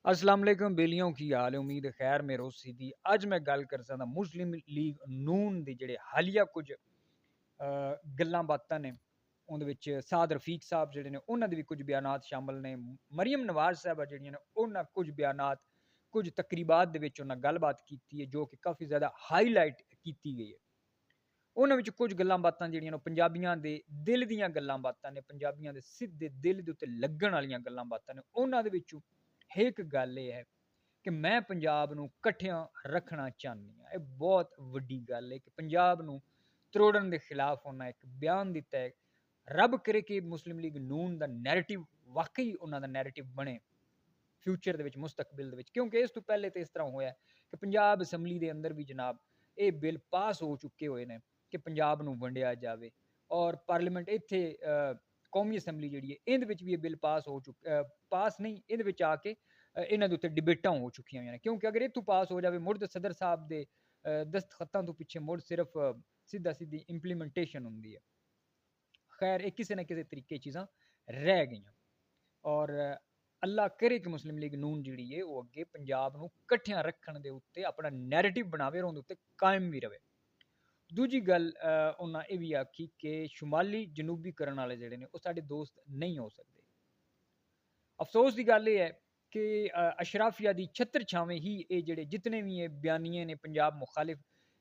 अस्सलाम वालेकुम बेलियों की हाल है उम्मीद है खैर में रोसी दी ਅੱਜ ਮੈਂ ਗੱਲ ਕਰ ਸਕਦਾ ਮੁਸਲਿਮ ਲੀਗ ਨੂਨ ਦੇ ਜਿਹੜੇ ਹਾਲੀਆ ਕੁਝ ਗੱਲਾਂ ਬਾਤਾਂ ਨੇ ਉਹਦੇ ਵਿੱਚ ਸਾਦ ਰਫੀਕ ਸਾਹਿਬ ਜਿਹੜੇ ਨੇ ਉਹਨਾਂ ਦੇ ਵੀ ਕੁਝ ਬਿਆਨਾਤ ਸ਼ਾਮਲ ਨੇ ਮਰੀਮ ਨਵਾਜ਼ ਸਾਹਿਬਾ ਜਿਹੜੀਆਂ ਨੇ ਉਹਨਾਂ ਕੁਝ ਬਿਆਨਾਤ ਕੁਝ ਤਕਰੀਬਾਤ ਦੇ ਵਿੱਚ ਉਹਨਾਂ ਗੱਲਬਾਤ ਕੀਤੀ ਹੈ ਜੋ ਕਿ ਕਾਫੀ ਜ਼ਿਆਦਾ ਹਾਈਲਾਈਟ ਕੀਤੀ ਗਈ ਹੈ ਉਹਨਾਂ ਵਿੱਚ ਕੁਝ ਗੱਲਾਂ ਬਾਤਾਂ ਜਿਹੜੀਆਂ ਨੇ ਪੰਜਾਬੀਆਂ ਦੇ ਦਿਲ ਦੀਆਂ ਗੱਲਾਂ ਬਾਤਾਂ ਨੇ ਪੰਜਾਬੀਆਂ ਦੇ ਸਿੱਧੇ ਦਿਲ ਦੇ ਉੱਤੇ ਲੱਗਣ ਵਾਲੀਆਂ ਗੱਲਾਂ ਬਾਤਾਂ ਨੇ ਉਹਨਾਂ ਦੇ ਵਿੱਚੋਂ ਇੱਕ ਗੱਲ ਇਹ ਹੈ ਕਿ ਮੈਂ ਪੰਜਾਬ ਨੂੰ ਇਕੱਠਿਆਂ ਰੱਖਣਾ ਚਾਹੁੰਦੀ ਹਾਂ। ਇਹ ਬਹੁਤ ਵੱਡੀ ਗੱਲ ਹੈ ਕਿ ਪੰਜਾਬ ਨੂੰ ਤਰੋੜਨ ਦੇ ਖਿਲਾਫ ਉਹਨਾਂ ਇੱਕ ਬਿਆਨ ਦਿੱਤਾ ਹੈ। ਰੱਬ ਕਰੇ ਕਿ ਮੁਸਲਿਮ ਲੀਗ ਨੂਨ ਦਾ ਨੈਰੇਟਿਵ ਵਾਕਈ ਉਹਨਾਂ ਦਾ ਨੈਰੇਟਿਵ ਬਣੇ ਫਿਊਚਰ ਦੇ ਵਿੱਚ ਮੁਸਤਕਬਲ ਦੇ ਵਿੱਚ, ਕਿਉਂਕਿ ਇਸ ਤੋਂ ਪਹਿਲੇ ਤਾਂ ਇਸ ਤਰ੍ਹਾਂ ਹੋਇਆ ਕਿ ਪੰਜਾਬ ਅਸੈਂਬਲੀ ਦੇ ਅੰਦਰ ਵੀ ਜਨਾਬ ਇਹ ਬਿੱਲ ਪਾਸ ਹੋ ਚੁੱਕੇ ਹੋਏ ਨੇ ਕਿ ਪੰਜਾਬ ਨੂੰ ਵੰਡਿਆ ਜਾਵੇ ਔਰ ਪਾਰਲੀਮੈਂਟ ਇੱਥੇ ਕੌਮੀ ਅਸੈਂਬਲੀ ਜਿਹੜੀ ਹੈ ਇਹਦੇ ਵਿੱਚ ਵੀ ਇਹ ਬਿੱਲ ਪਾਸ ਹੋ ਚੁੱਕਾ ਪਾਸ ਨਹੀਂ ਇਹਦੇ ਵਿੱਚ ਆ ਕੇ ਇਹਨਾਂ ਦੇ ਉੱਤੇ ਡਿਬੇਟਾਂ ਹੋ ਚੁੱਕੀਆਂ ਹੋਈਆਂ ਨੇ, ਕਿਉਂਕਿ ਅਗਰ ਇੱਥੋਂ ਪਾਸ ਹੋ ਜਾਵੇ ਮੁੜ ਤਾਂ ਸਦਰ ਸਾਹਿਬ ਦੇ ਦਸਤਖਤਾਂ ਤੋਂ ਪਿੱਛੇ ਮੁੜ ਸਿਰਫ ਸਿੱਧਾ ਸਿੱਧੀ ਇੰਪਲੀਮੈਂਟੇਸ਼ਨ ਹੁੰਦੀ ਹੈ। ਖੈਰ ਇਹ ਕਿਸੇ ਨਾ ਕਿਸੇ ਤਰੀਕੇ ਚੀਜ਼ਾਂ ਰਹਿ ਗਈਆਂ ਔਰ ਅੱਲਾ ਕਰੇ ਕਿ ਮੁਸਲਿਮ ਲੀਗ ਨੂਨ ਜਿਹੜੀ ਹੈ ਉਹ ਅੱਗੇ ਪੰਜਾਬ ਨੂੰ ਇਕੱਠਿਆਂ ਰੱਖਣ ਦੇ ਉੱਤੇ ਆਪਣਾ ਨੈਰੇਟਿਵ ਬਣਾਵੇ ਔਰ ਉਹਦੇ ਉੱਤੇ ਕਾਇਮ ਵੀ ਰਵੇ। ਦੂਜੀ ਗੱਲ ਉਹਨਾਂ ਇਹ ਵੀ ਆਖੀ ਕਿ ਸ਼ੁਮਾਲੀ ਜਨੂਬੀ ਕਰਨ ਵਾਲੇ ਜਿਹੜੇ ਨੇ ਉਹ ਸਾਡੇ ਦੋਸਤ ਨਹੀਂ ਹੋ ਸਕਦੇ। ਅਫਸੋਸ ਦੀ ਗੱਲ ਇਹ ਹੈ ਕਿ ਅਸ਼ਰਾਫੀਆ ਦੀ ਛੱਤਰ ਛਾਵੇਂ ਹੀ ਇਹ ਜਿਹੜੇ ਜਿਤਨੇ ਵੀ ਇਹ ਬਿਆਨੀਏ ਨੇ ਪੰਜਾਬ ਮੁਖਾਲਿਫ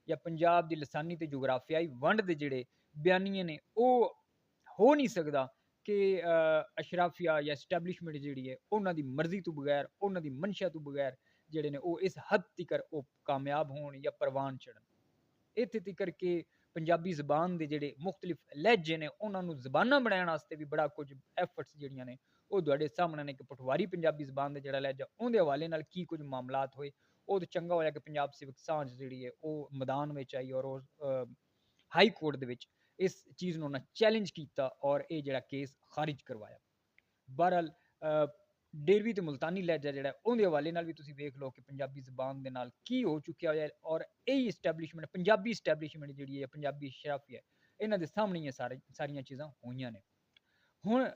ਜਾਂ ਪੰਜਾਬ ਦੀ ਲਸਾਨੀ ਤੇ ਜੁਗਰਾਫਿਆਈ ਵੰਡ ਦੇ ਜਿਹੜੇ ਬਿਆਨੀਏ ਨੇ ਉਹ ਹੋ ਨਹੀਂ ਸਕਦਾ ਕਿ ਅਸ਼ਰਾਫੀਆ ਜਾਂ ਐਸਟੈਬਲਿਸ਼ਮੈਂਟ ਜਿਹੜੀ ਹੈ ਉਹਨਾਂ ਦੀ ਮਰਜ਼ੀ ਤੋਂ ਬਗੈਰ ਉਹਨਾਂ ਦੀ ਮਨਸ਼ਾ ਤੋਂ ਬਗੈਰ ਜਿਹੜੇ ਨੇ ਉਹ ਇਸ ਹੱਦ ਤੱਕ ਉਹ ਕਾਮਯਾਬ ਹੋਣ ਜਾਂ ਪ੍ਰਵਾਨ ਚੜਨ। ਇੱਥੇ ਤੱਕ ਕਿ ਪੰਜਾਬੀ ਜ਼ਬਾਨ ਦੇ ਜਿਹੜੇ ਮੁਖਤਲਿਫ ਲਹਿਜੇ ਨੇ ਉਹਨਾਂ ਨੂੰ ਜ਼ਬਾਨਾਂ ਬਣਾਉਣ ਵਾਸਤੇ ਵੀ ਬੜਾ ਕੁਝ ਐਫਰਟਸ ਜਿਹੜੀਆਂ ਨੇ ਉਹ ਤੁਹਾਡੇ ਸਾਹਮਣੇ ਨੇ ਕਿ ਪਟਵਾਰੀ ਪੰਜਾਬੀ ਜ਼ਬਾਨ ਦੇ ਜਿਹੜਾ ਲਹਿਜਾ ਉਹਦੇ ਹਵਾਲੇ ਨਾਲ ਕੀ ਕੁਝ ਮਾਮਲਾਤ ਹੋਏ। ਉਹ ਤਾਂ ਚੰਗਾ ਹੋਇਆ ਕਿ ਪੰਜਾਬ ਸਿਵਕ ਸਾਂਝ ਜਿਹੜੀ ਹੈ ਉਹ ਮੈਦਾਨ ਵਿੱਚ ਆਈ ਔਰ ਉਹ ਹਾਈ ਕੋਰਟ ਦੇ ਵਿੱਚ ਇਸ ਚੀਜ਼ ਨੂੰ ਉਹਨਾਂ ਚੈਲੰਜ ਕੀਤਾ ਔਰ ਇਹ ਜਿਹੜਾ ਕੇਸ ਖਾਰਿਜ ਕਰਵਾਇਆ। ਬਹਰਹਾਲ ਡੇਰਵੀ ਤੇ ਮੁਲਤਾਨੀ ਲਹਿਜਾ ਜਿਹੜਾ ਉਹਦੇ ਹਵਾਲੇ ਨਾਲ ਵੀ ਤੁਸੀਂ ਵੇਖ ਲਓ ਕਿ ਪੰਜਾਬੀ ਜ਼ਬਾਨ ਦੇ ਨਾਲ ਕੀ ਹੋ ਚੁੱਕਿਆ ਹੋਇਆ ਔਰ ਇਹ ਇਸਟੈਬਲਿਸ਼ਮੈਂਟ ਪੰਜਾਬੀ ਇਸਟੈਬਲਿਸ਼ਮੈਂਟ ਜਿਹੜੀ ਹੈ ਪੰਜਾਬੀ ਸ਼ਰਾਫੀ ਹੈ ਇਹਨਾਂ ਦੇ ਸਾਹਮਣੇ ਇਹ ਸਾਰੀਆਂ ਚੀਜ਼ਾਂ ਹੋਈਆਂ ਨੇ। ਹੁਣ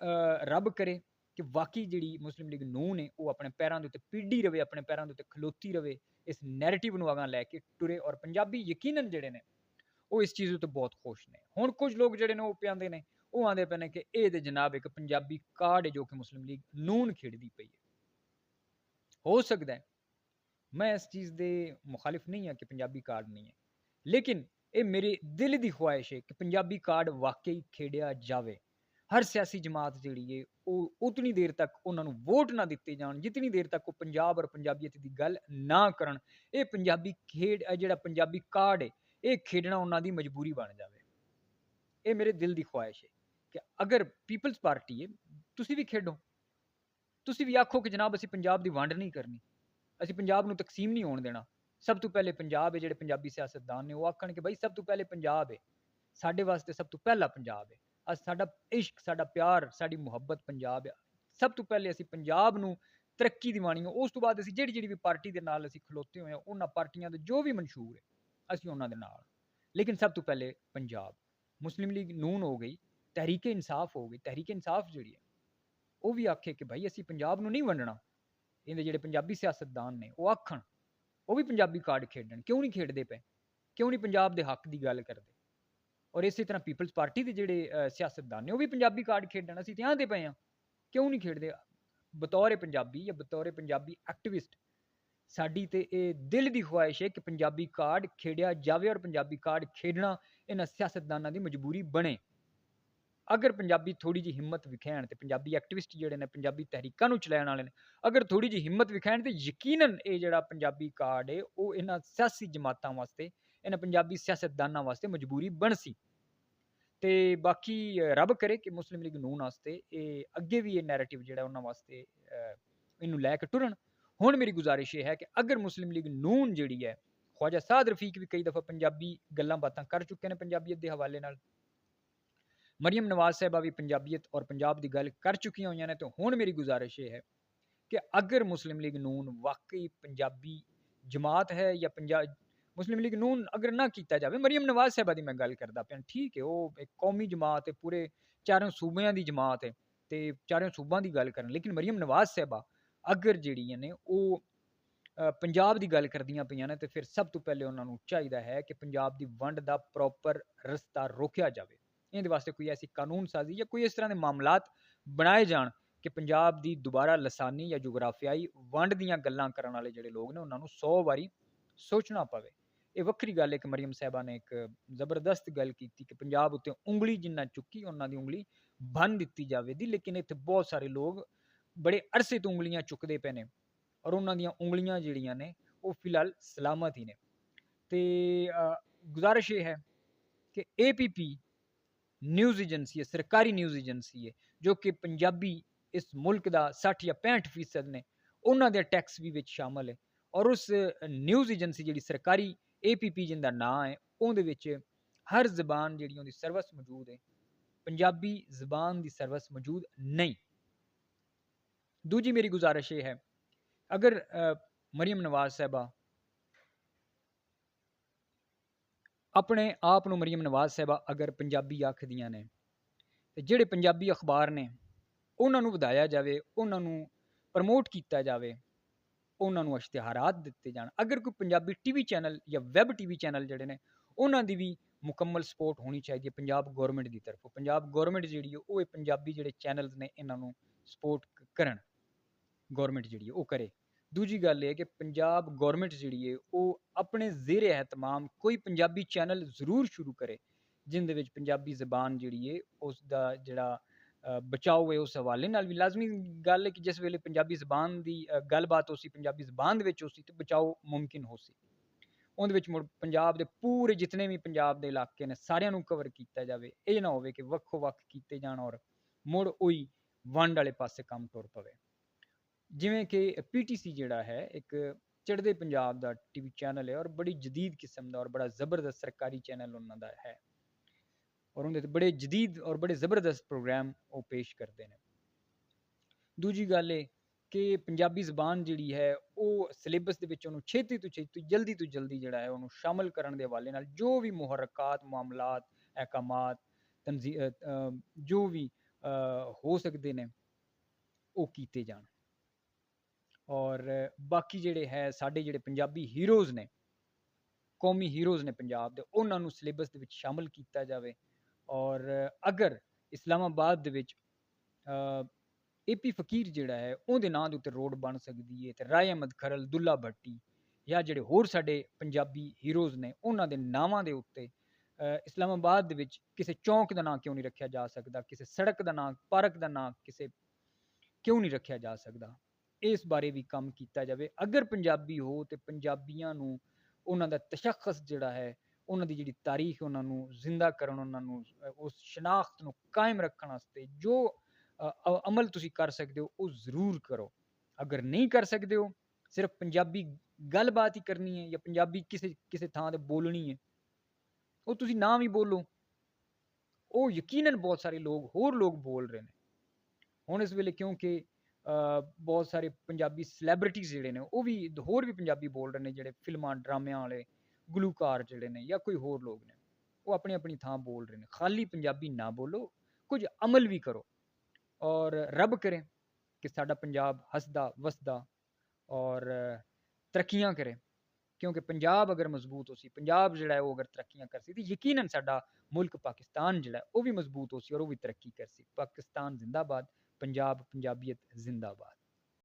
ਰੱਬ ਕਰੇ ਕਿ ਵਾਕਈ ਜਿਹੜੀ ਮੁਸਲਿਮ ਲੀਗ ਨੂਨ ਹੈ ਉਹ ਆਪਣੇ ਪੈਰਾਂ ਦੇ ਉੱਤੇ ਪੀੜੀ ਰਵੇ, ਆਪਣੇ ਪੈਰਾਂ ਦੇ ਉੱਤੇ ਖਲੋਤੀ ਰਵੇ, ਇਸ ਨੈਰੇਟਿਵ ਨੂੰ ਅਗਾਂਹ ਲੈ ਕੇ ਟੁਰੇ ਔਰ ਪੰਜਾਬੀ ਯਕੀਨਨ ਜਿਹੜੇ ਨੇ ਉਹ ਇਸ ਚੀਜ਼ ਉੱਤੇ ਬਹੁਤ ਖੁਸ਼ ਨੇ। ਹੁਣ ਕੁਝ ਲੋਕ ਜਿਹੜੇ ਨੇ ਉਹ ਪਿਆਂਦੇ ਨੇ ਉਹ ਆਂਦੇ ਪਏ ਨੇ ਕਿ ਇਹ ਤੇ ਜਨਾਬ ਇੱਕ ਪੰਜਾਬੀ ਕਾਰਡ ਹੈ ਜੋ ਕਿ ਮੁਸਲਿਮ ਲੀਗ ਨੂਨ ਖੇਡਦੀ ਪਈ ਹੈ। ਹੋ ਸਕਦਾ ਹੈ ਮੈਂ ਇਸ ਚੀਜ਼ ਦੇ ਮੁਖਾਲਿਫ ਨਹੀਂ ਹਾਂ ਕਿ ਪੰਜਾਬੀ ਕਾਰਡ ਨਹੀਂ ਹੈ, ਲੇਕਿਨ ਇਹ ਮੇਰੇ ਦਿਲ ਦੀ ਖੁਆਇਸ਼ ਹੈ ਕਿ ਪੰਜਾਬੀ ਕਾਰਡ ਵਾਕਈ ਖੇਡਿਆ ਜਾਵੇ। ਹਰ ਸਿਆਸੀ ਜਮਾਤ ਜਿਹੜੀ ਹੈ ਉਹ ਉਤਨੀ ਦੇਰ ਤੱਕ ਉਹਨਾਂ ਨੂੰ ਵੋਟ ਨਾ ਦਿੱਤੇ ਜਾਣ ਜਿਤਨੀ ਦੇਰ ਤੱਕ ਉਹ ਪੰਜਾਬ ਔਰ ਪੰਜਾਬੀਅਤ ਦੀ ਗੱਲ ਨਾ ਕਰਨ ਇਹ ਪੰਜਾਬੀ ਖੇਡ ਜਿਹੜਾ ਪੰਜਾਬੀ ਕਾਰਡ ਹੈ ਇਹ ਖੇਡਣਾ ਉਹਨਾਂ ਦੀ ਮਜਬੂਰੀ ਬਣ ਜਾਵੇ। ਇਹ ਮੇਰੇ ਦਿਲ ਦੀ ਖੁਆਇਸ਼ ਹੈ ਕਿ ਅਗਰ ਪੀਪਲਸ ਪਾਰਟੀ ਹੈ ਤੁਸੀਂ ਵੀ ਖੇਡੋ, ਤੁਸੀਂ ਵੀ ਆਖੋ ਕਿ ਜਨਾਬ ਅਸੀਂ ਪੰਜਾਬ ਦੀ ਵੰਡ ਨਹੀਂ ਕਰਨੀ, ਅਸੀਂ ਪੰਜਾਬ ਨੂੰ ਤਕਸੀਮ ਨਹੀਂ ਹੋਣ ਦੇਣਾ। ਸਭ ਤੋਂ ਪਹਿਲੇ ਪੰਜਾਬ ਹੈ, ਜਿਹੜੇ ਪੰਜਾਬੀ ਸਿਆਸਤਦਾਨ ਨੇ ਉਹ ਆਖਣ ਕਿ ਬਈ ਸਭ ਤੋਂ ਪਹਿਲੇ ਪੰਜਾਬ ਹੈ, ਸਾਡੇ ਵਾਸਤੇ ਸਭ ਤੋਂ ਪਹਿਲਾ ਪੰਜਾਬ ਹੈ। ਅੱਜ ਸਾਡਾ ਇਸ਼ਕ ਸਾਡਾ ਪਿਆਰ ਸਾਡੀ ਮੁਹੱਬਤ ਪੰਜਾਬ ਹੈ। ਸਭ ਤੋਂ ਪਹਿਲੇ ਅਸੀਂ ਪੰਜਾਬ ਨੂੰ ਤਰੱਕੀ ਦਿਵਾਣੀ ਹੈ, ਉਸ ਤੋਂ ਬਾਅਦ ਅਸੀਂ ਜਿਹੜੀ ਜਿਹੜੀ ਵੀ ਪਾਰਟੀ ਦੇ ਨਾਲ ਅਸੀਂ ਖਲੋਤੇ ਹੋਏ ਹਾਂ ਉਹਨਾਂ ਪਾਰਟੀਆਂ ਦੇ ਜੋ ਵੀ ਮਨਸ਼ੂਰ ਹੈ ਅਸੀਂ ਉਹਨਾਂ ਦੇ ਨਾਲ, ਲੇਕਿਨ ਸਭ ਤੋਂ ਪਹਿਲੇ ਪੰਜਾਬ। ਮੁਸਲਿਮ ਲੀਗ ਨੂਨ ਹੋ ਗਈ, ਤਹਿਰੀਕ ਇਨਸਾਫ ਹੋ ਗਈ, ਤਹਿਰੀਕ ਇਨਸਾਫ ਜਿਹੜੀ ਹੈ ਉਹ ਵੀ ਆਖੇ ਕਿ ਭਾਈ ਅਸੀਂ ਪੰਜਾਬ ਨੂੰ ਨਹੀਂ ਵੰਡਣਾ। ਇਹਦੇ ਜਿਹੜੇ ਪੰਜਾਬੀ ਸਿਆਸਤਦਾਨ ਨੇ ਉਹ ਆਖਣ ਉਹ ਵੀ ਪੰਜਾਬੀ ਕਾਰਡ ਖੇਡਣ, ਕਿਉਂ ਨਹੀਂ ਖੇਡਦੇ ਪਏ, ਕਿਉਂ ਨਹੀਂ ਪੰਜਾਬ ਦੇ ਹੱਕ ਦੀ ਗੱਲ ਕਰਦੇ। ਔਰ ਇਸੇ ਤਰ੍ਹਾਂ ਪੀਪਲਸ ਪਾਰਟੀ ਦੇ ਜਿਹੜੇ ਸਿਆਸਤਦਾਨ ਨੇ ਉਹ ਵੀ ਪੰਜਾਬੀ ਕਾਰਡ ਖੇਡਣ, ਅਸੀਂ ਤੇ ਆਂਦੇ ਪਏ ਹਾਂ, ਕਿਉਂ ਨਹੀਂ ਖੇਡਦੇ। ਬਤੌਰ ਪੰਜਾਬੀ ਜਾਂ ਬਤੌਰ ਪੰਜਾਬੀ ਐਕਟਿਵਿਸਟ ਸਾਡੀ ਤੇ ਇਹ ਦਿਲ ਦੀ ਖੁਆਇਸ਼ ਹੈ ਕਿ ਪੰਜਾਬੀ ਕਾਰਡ ਖੇਡਿਆ ਜਾਵੇ ਔਰ ਪੰਜਾਬੀ ਕਾਰਡ ਖੇਡਣਾ ਇਹਨਾਂ ਸਿਆਸਤਦਾਨਾਂ ਦੀ ਮਜਬੂਰੀ ਬਣੇ। ਅਗਰ ਪੰਜਾਬੀ ਥੋੜੀ ਜਿਹੀ ਹਿੰਮਤ ਵਿਖਾਣ ਤੇ ਪੰਜਾਬੀ ਐਕਟਿਵਿਸਟ ਜਿਹੜੇ ਨੇ ਪੰਜਾਬੀ ਤਹਿਰੀਕਾਂ ਨੂੰ ਚਲਾਉਣ ਵਾਲੇ ਨੇ ਅਗਰ ਥੋੜੀ ਜਿਹੀ ਹਿੰਮਤ ਵਿਖਾਣ ਤੇ ਯਕੀਨਨ ਇਹ ਜਿਹੜਾ ਪੰਜਾਬੀ ਕਾਰਡ ਹੈ ਉਹ ਇਹਨਾਂ ਸਿਆਸੀ ਜਮਾਤਾਂ ਵਾਸਤੇ ਇਹਨਾਂ ਪੰਜਾਬੀ ਸਿਆਸਤਦਾਨਾਂ ਵਾਸਤੇ ਮਜਬੂਰੀ ਬਣ ਸੀ। ਤੇ ਬਾਕੀ ਰੱਬ ਕਰੇ ਕਿ ਮੁਸਲਿਮ ਲੀਗ ਨੂਨ ਵਾਸਤੇ ਇਹ ਅੱਗੇ ਵੀ ਇਹ ਨੈਰੇਟਿਵ ਜਿਹੜਾ ਉਹਨਾਂ ਵਾਸਤੇ ਇਹਨੂੰ ਲੈ ਕੇ ਟੁਰਨ। ਹੁਣ ਮੇਰੀ ਗੁਜ਼ਾਰਿਸ਼ ਇਹ ਹੈ ਕਿ ਅਗਰ ਮੁਸਲਿਮ ਲੀਗ ਨੂਨ ਜਿਹੜੀ ਹੈ, ਖਵਾਜਾ ਸਾਦ ਰਫੀਕ ਵੀ ਕਈ ਦਫਾ ਪੰਜਾਬੀ ਗੱਲਾਂ ਬਾਤਾਂ ਕਰ ਚੁੱਕੇ ਨੇ ਪੰਜਾਬੀਅਤ ਦੇ ਹਵਾਲੇ ਨਾਲ, ਮਰੀਮ ਨਵਾਜ਼ ਸਾਹਿਬਾ ਵੀ ਪੰਜਾਬੀਅਤ ਔਰ ਪੰਜਾਬ ਦੀ ਗੱਲ ਕਰ ਚੁੱਕੀਆਂ ਹੋਈਆਂ ਨੇ, ਤੇ ਹੁਣ ਮੇਰੀ ਗੁਜ਼ਾਰਿਸ਼ ਇਹ ਹੈ ਕਿ ਅਗਰ ਮੁਸਲਿਮ ਲੀਗ ਨੂਨ ਵਾਕਈ ਪੰਜਾਬੀ ਜਮਾਤ ਹੈ ਜਾਂ ਮੁਸਲਿਮ ਲੀਗ ਨੂਨ ਅਗਰ ਨਾ ਕੀਤਾ ਜਾਵੇ, ਮਰੀਮ ਨਵਾਜ਼ ਸਾਹਿਬਾ ਦੀ ਮੈਂ ਗੱਲ ਕਰਦਾ ਪਿਆ, ਠੀਕ ਹੈ ਉਹ ਇੱਕ ਕੌਮੀ ਜਮਾਤ ਹੈ, ਪੂਰੇ ਚਾरों ਸੂਬਿਆਂ ਦੀ ਜਮਾਤ ਹੈ ਤੇ ਚਾरों ਸੂਬਾਂ ਦੀ ਗੱਲ ਕਰਨ, ਲੇਕਿਨ ਮਰੀਮ ਨਵਾਜ਼ ਸਾਹਿਬਾ ਅਗਰ ਜਿਹੜੀਆਂ ਨੇ ਉਹ ਪੰਜਾਬ ਦੀ ਗੱਲ ਕਰਦੀਆਂ ਪਈਆਂ ਨੇ, ਤੇ ਫਿਰ ਸਭ ਤੋਂ ਪਹਿਲੇ ਉਹਨਾਂ ਨੂੰ ਚਾਹੀਦਾ ਹੈ ਕਿ ਪੰਜਾਬ ਦੀ ਵੰਡ ਦਾ ਪ੍ਰੋਪਰ ਰਸਤਾ ਰੋਕਿਆ ਜਾਵੇ। ਇਹਦੇ ਵਾਸਤੇ ਕੋਈ ਐਸੀ ਕਾਨੂੰਨ ਸਾਜ਼ੀ ਜਾਂ ਕੋਈ ਇਸ ਤਰ੍ਹਾਂ ਦੇ ਮਾਮਲਾਤ ਬਣਾਏ ਜਾਣ ਕਿ ਪੰਜਾਬ ਦੀ ਦੁਬਾਰਾ ਲਸਾਨੀ ਜਾਂ ਜੁਗਰਾਫਿਆਈ ਵੰਡ ਦੀਆਂ ਗੱਲਾਂ ਕਰਨ ਵਾਲੇ ਜਿਹੜੇ ਲੋਕ ਨੇ ਉਹਨਾਂ ਨੂੰ 100 ਵਾਰੀ ਸੋਚਣਾ ਪਵੇ। ਇਹ ਵੱਖਰੀ ਗੱਲ ਹੈ ਕਿ ਮਰੀਮ ਸਾਹਿਬਾ ਨੇ ਇੱਕ ਜ਼ਬਰਦਸਤ ਗੱਲ ਕੀਤੀ ਕਿ ਪੰਜਾਬ ਉੱਤੇ ਉਂਗਲੀ ਜਿੰਨਾ ਚੁੱਕੀ ਉਹਨਾਂ ਦੀ ਉਂਗਲੀ ਬੰਨ ਦਿੱਤੀ ਜਾਵੇ ਦੀ, ਲੇਕਿਨ ਇੱਥੇ ਬਹੁਤ ਸਾਰੇ ਲੋਕ ਬੜੇ ਅਰਸੇ ਤੋਂ ਉਂਗਲੀਆਂ ਚੁੱਕਦੇ ਪਏ ਨੇ ਔਰ ਉਹਨਾਂ ਦੀਆਂ ਉਂਗਲੀਆਂ ਜਿਹੜੀਆਂ ਨੇ ਉਹ ਫਿਲਹਾਲ ਸਲਾਮਤ ਹੀ ਨੇ। ਤੇ ਗੁਜ਼ਾਰਿਸ਼ ਇਹ ਹੈ ਕਿ APP ਨਿਊਜ਼ ਏਜੰਸੀ ਹੈ, ਸਰਕਾਰੀ ਨਿਊਜ਼ ਏਜੰਸੀ ਹੈ, ਜੋ ਕਿ ਪੰਜਾਬੀ ਇਸ ਮੁਲਕ ਦਾ 60 ਜਾਂ 65% ਨੇ, ਉਹਨਾਂ ਦੇ ਟੈਕਸ ਵੀ ਵਿੱਚ ਸ਼ਾਮਲ ਹੈ। ਔਰ ਉਸ ਨਿਊਜ਼ ਏਜੰਸੀ ਜਿਹੜੀ ਸਰਕਾਰੀ APP ਜਿੰਦਾ ਨਾਂ ਹੈ, ਉਹਦੇ ਵਿੱਚ ਹਰ ਜ਼ਬਾਨ ਜਿਹੜੀ ਉਹਦੀ ਸਰਵਿਸ ਮੌਜੂਦ ਹੈ, ਪੰਜਾਬੀ ਜ਼ਬਾਨ ਦੀ ਸਰਵਿਸ ਮੌਜੂਦ ਨਹੀਂ। ਦੂਜੀ ਮੇਰੀ ਗੁਜ਼ਾਰਿਸ਼ ਇਹ ਹੈ, ਅਗਰ ਮਰੀਮ ਨਵਾਜ਼ ਸਾਹਿਬਾ ਆਪਣੇ ਆਪ ਨੂੰ ਮਰੀਮ ਨਵਾਜ਼ ਸਾਹਿਬਾ ਅਗਰ ਪੰਜਾਬੀ ਆਖਦੀਆਂ ਨੇ, ਤੇ ਜਿਹੜੇ ਪੰਜਾਬੀ ਅਖਬਾਰ ਨੇ ਉਹਨਾਂ ਨੂੰ ਵਧਾਇਆ ਜਾਵੇ, ਉਹਨਾਂ ਨੂੰ ਪ੍ਰਮੋਟ ਕੀਤਾ ਜਾਵੇ, ਉਹਨਾਂ ਨੂੰ ਇਸ਼ਤਿਹਾਰਾਤ ਦਿੱਤੇ ਜਾਣ। ਅਗਰ ਕੋਈ ਪੰਜਾਬੀ ਟੀਵੀ ਚੈਨਲ ਜਾਂ ਵੈਬ ਟੀਵੀ ਚੈਨਲ ਜਿਹੜੇ ਨੇ ਉਹਨਾਂ ਦੀ ਵੀ ਮੁਕੰਮਲ ਸਪੋਰਟ ਹੋਣੀ ਚਾਹੀਦੀ ਹੈ ਪੰਜਾਬ ਗੌਰਮੈਂਟ ਦੀ ਤਰਫੋਂ। ਪੰਜਾਬ ਗੌਰਮੈਂਟ ਜਿਹੜੀ ਹੈ ਉਹ ਇਹ ਪੰਜਾਬੀ ਜਿਹੜੇ ਚੈਨਲਸ ਨੇ ਇਹਨਾਂ ਨੂੰ ਸਪੋਰਟ ਕਰਨ, ਗੌਰਮੈਂਟ ਜਿਹੜੀ ਹੈ ਉਹ ਕਰੇ। ਦੂਜੀ ਗੱਲ ਇਹ ਹੈ ਕਿ ਪੰਜਾਬ ਗੌਰਮੈਂਟ ਜਿਹੜੀ ਹੈ ਉਹ ਆਪਣੇ ਜ਼ੇਰੇ ehਤਮਾਮ ਕੋਈ ਪੰਜਾਬੀ ਚੈਨਲ ਜ਼ਰੂਰ ਸ਼ੁਰੂ ਕਰੇ ਜਿੰਦੇ ਵਿੱਚ ਪੰਜਾਬੀ ਜ਼ਬਾਨ ਜਿਹੜੀ ਹੈ ਉਸ ਦਾ ਜਿਹੜਾ ਬਚਾਓ ਹੈ, ਉਸ ਹਵਾਲੇ ਨਾਲ ਵੀ ਲਾਜ਼ਮੀ ਗੱਲ ਹੈ ਕਿ ਜਿਸ ਵੇਲੇ ਪੰਜਾਬੀ ਜ਼ਬਾਨ ਦੀ ਗੱਲਬਾਤ ਹੋ ਸੀ, ਪੰਜਾਬੀ ਜ਼ਬਾਨ ਦੇ ਵਿੱਚ ਹੋ ਸੀ, ਤੇ ਬਚਾਓ ਮੁਮਕਿਨ ਹੋ ਸੀ। ਉਹਦੇ ਵਿੱਚ ਮੁੜ ਪੰਜਾਬ ਦੇ ਪੂਰੇ ਜਿਤਨੇ ਵੀ ਪੰਜਾਬ ਦੇ ਇਲਾਕੇ ਨੇ ਸਾਰਿਆਂ ਨੂੰ ਕਵਰ ਕੀਤਾ ਜਾਵੇ। ਇਹ ਨਾ ਹੋਵੇ ਕਿ ਵੱਖੋ ਵੱਖ ਕੀਤੇ ਜਾਣ ਔਰ ਮੁੜ ਉਹੀ ਵੰਡ ਵਾਲੇ ਪਾਸੇ ਕੰਮ ਤੁਰ ਪਵੇ। ਜਿਵੇਂ ਕਿ PTC ਜਿਹੜਾ ਹੈ ਇੱਕ ਚੜ੍ਹਦੇ ਪੰਜਾਬ ਦਾ ਟੀਵੀ ਚੈਨਲ ਹੈ ਔਰ ਬੜੀ ਜਦੀਦ ਕਿਸਮ ਦਾ ਔਰ ਬੜਾ ਜ਼ਬਰਦਸਤ ਸਰਕਾਰੀ ਚੈਨਲ ਉਹਨਾਂ ਦਾ ਹੈ, ਔਰ ਉਹਦੇ ਤੇ ਬੜੇ ਜਦੀਦ ਔਰ ਬੜੇ ਜ਼ਬਰਦਸਤ ਪ੍ਰੋਗਰਾਮ ਉਹ ਪੇਸ਼ ਕਰਦੇ ਨੇ। ਦੂਜੀ ਗੱਲ ਇਹ ਕਿ ਪੰਜਾਬੀ ਜ਼ਬਾਨ ਜਿਹੜੀ ਹੈ ਉਹ ਸਿਲੇਬਸ ਦੇ ਵਿੱਚ ਉਹਨੂੰ ਛੇਤੀ ਤੋਂ ਛੇਤੀ, ਜਲਦੀ ਤੋਂ ਜਲਦੀ ਜਿਹੜਾ ਹੈ ਉਹਨੂੰ ਸ਼ਾਮਲ ਕਰਨ ਦੇ ਹਵਾਲੇ ਨਾਲ ਜੋ ਵੀ ਮੁਹਰਕਾਤ, ਮਾਮਲਾਤ, ਅਹਿਕਾਮਾਤ, ਜੋ ਵੀ ਹੋ ਸਕਦੇ ਨੇ ਉਹ ਕੀਤੇ ਜਾਣ। ਔਰ ਬਾਕੀ ਜਿਹੜੇ ਹੈ ਸਾਡੇ ਜਿਹੜੇ ਪੰਜਾਬੀ ਹੀਰੋਜ਼ ਨੇ, ਕੌਮੀ ਹੀਰੋਜ਼ ਨੇ ਪੰਜਾਬ ਦੇ, ਉਹਨਾਂ ਨੂੰ ਸਿਲੇਬਸ ਦੇ ਵਿੱਚ ਸ਼ਾਮਲ ਕੀਤਾ ਜਾਵੇ। ਔਰ ਅਗਰ ਇਸਲਾਮਾਬਾਦ ਦੇ ਵਿੱਚ AP ਫਕੀਰ ਜਿਹੜਾ ਹੈ ਉਹਦੇ ਨਾਂ ਦੇ ਉੱਤੇ ਰੋਡ ਬਣ ਸਕਦੀ ਹੈ, ਤੇ ਰਾਏ ਅਹਿਮਦ ਖਰਲ, ਦੁੱਲਾ ਭੱਟੀ ਜਾਂ ਜਿਹੜੇ ਹੋਰ ਸਾਡੇ ਪੰਜਾਬੀ ਹੀਰੋਜ਼ ਨੇ ਉਹਨਾਂ ਦੇ ਨਾਵਾਂ ਦੇ ਉੱਤੇ ਇਸਲਾਮਾਬਾਦ ਦੇ ਵਿੱਚ ਕਿਸੇ ਚੌਂਕ ਦਾ ਨਾਂ ਕਿਉਂ ਨਹੀਂ ਰੱਖਿਆ ਜਾ ਸਕਦਾ, ਕਿਸੇ ਸੜਕ ਦਾ ਨਾਂ, ਪਾਰਕ ਦਾ ਨਾਂ ਕਿਸੇ ਕਿਉਂ ਨਹੀਂ ਰੱਖਿਆ ਜਾ ਸਕਦਾ। ਇਸ ਬਾਰੇ ਵੀ ਕੰਮ ਕੀਤਾ ਜਾਵੇ। ਅਗਰ ਪੰਜਾਬੀ ਹੋ ਤੇ ਪੰਜਾਬੀਆਂ ਨੂੰ ਉਹਨਾਂ ਦਾ ਤਸ਼ੱਖਸ ਜਿਹੜਾ ਹੈ, ਉਹਨਾਂ ਦੀ ਜਿਹੜੀ ਤਾਰੀਖ, ਉਹਨਾਂ ਨੂੰ ਜ਼ਿੰਦਾ ਕਰਨ, ਉਹਨਾਂ ਨੂੰ ਉਸ ਸ਼ਨਾਖਤ ਨੂੰ ਕਾਇਮ ਰੱਖਣ ਵਾਸਤੇ ਜੋ ਅਮਲ ਤੁਸੀਂ ਕਰ ਸਕਦੇ ਹੋ ਉਹ ਜ਼ਰੂਰ ਕਰੋ। ਅਗਰ ਨਹੀਂ ਕਰ ਸਕਦੇ ਹੋ, ਸਿਰਫ ਪੰਜਾਬੀ ਗੱਲਬਾਤ ਹੀ ਕਰਨੀ ਹੈ ਜਾਂ ਪੰਜਾਬੀ ਕਿਸੇ ਕਿਸੇ ਥਾਂ ਤੇ ਬੋਲਣੀ ਹੈ, ਉਹ ਤੁਸੀਂ ਨਾ ਵੀ ਬੋਲੋ, ਉਹ ਯਕੀਨਨ ਬਹੁਤ ਸਾਰੇ ਲੋਕ ਹੋਰ ਲੋਕ ਬੋਲ ਰਹੇ ਨੇ। ਹੁਣ ਇਸ ਵੇਲੇ ਕਿਉਂਕਿ ਬਹੁਤ ਸਾਰੇ ਪੰਜਾਬੀ ਸੈਲੈਬ੍ਰਿਟੀਜ਼ ਜਿਹੜੇ ਨੇ ਉਹ ਵੀ ਹੋਰ ਵੀ ਪੰਜਾਬੀ ਬੋਲ ਰਹੇ ਨੇ, ਜਿਹੜੇ ਫਿਲਮਾਂ ਡਰਾਮਿਆਂ ਵਾਲੇ ਗੁਲੂਕਾਰ ਜਿਹੜੇ ਨੇ ਜਾਂ ਕੋਈ ਹੋਰ ਲੋਕ ਨੇ, ਉਹ ਆਪਣੀ ਆਪਣੀ ਥਾਂ ਬੋਲ ਰਹੇ ਨੇ। ਖਾਲੀ ਪੰਜਾਬੀ ਨਾ ਬੋਲੋ, ਕੁਝ ਅਮਲ ਵੀ ਕਰੋ। ਔਰ ਰੱਬ ਕਰੇ ਕਿ ਸਾਡਾ ਪੰਜਾਬ ਹੱਸਦਾ ਵਸਦਾ ਔਰ ਤਰੱਕੀਆਂ ਕਰੇ, ਕਿਉਂਕਿ ਪੰਜਾਬ ਅਗਰ ਮਜ਼ਬੂਤ ਹੋ ਸੀ, ਪੰਜਾਬ ਜਿਹੜਾ ਹੈ ਉਹ ਅਗਰ ਤਰੱਕੀਆਂ ਕਰ ਸੀ, ਤੇ ਯਕੀਨਨ ਸਾਡਾ ਮੁਲਕ ਪਾਕਿਸਤਾਨ ਜਿਹੜਾ ਉਹ ਵੀ ਮਜ਼ਬੂਤ ਹੋ ਸੀ ਔਰ ਉਹ ਵੀ ਤਰੱਕੀ ਕਰ ਸੀ। ਪਾਕਿਸਤਾਨ ਜ਼ਿੰਦਾਬਾਦ, ਪੰਜਾਬ ਪੰਜਾਬੀਅਤ ਜ਼ਿੰਦਾਬਾਦ।